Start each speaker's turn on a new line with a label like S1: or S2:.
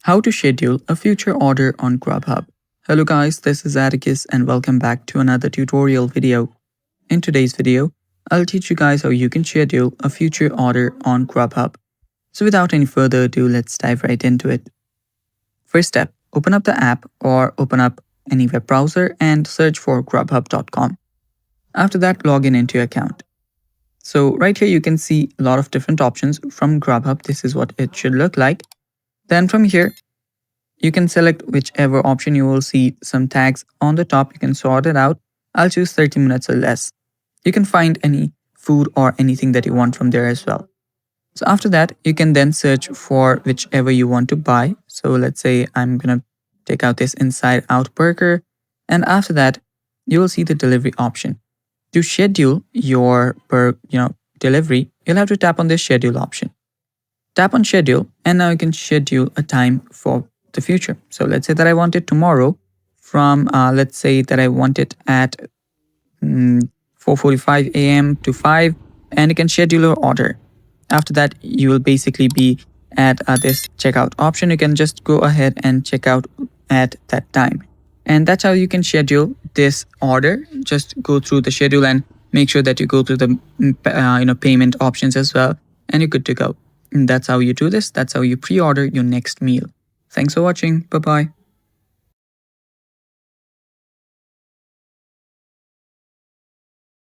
S1: How to schedule a future order on Grubhub. Hello guys, this is Atticus and welcome back to another tutorial video. In today's video, I'll teach you guys how you can schedule a future order on Grubhub. So without any further ado, let's dive right into it. First step, open up the app or open up any web browser and search for grubhub.com. After that, log in into your account. So right here you can see a lot of different options from Grubhub. This is what it should look like. Then from here, you can select whichever option. You will see some tags on the top. You can sort it out. I'll choose 30 minutes or less. You can find any food or anything that you want from there as well. So after that, you can then search for whichever you want to buy. So let's say I'm going to take out this inside out burger. And after that, you will see the delivery option. To schedule your delivery, you'll have to tap on this schedule option. Tap on schedule and now you can schedule a time for the future. So let's say that I want it tomorrow from let's say that I want it at 4:45 a.m. to 5, and you can schedule your order. After that, you will basically be at this checkout option. You can just go ahead and check out at that time. And that's how you can schedule this order. Just go through the schedule and make sure that you go through the payment options as well, and you're good to go. And that's how you do this. That's how you pre-order your next meal. Thanks for watching. Bye-bye.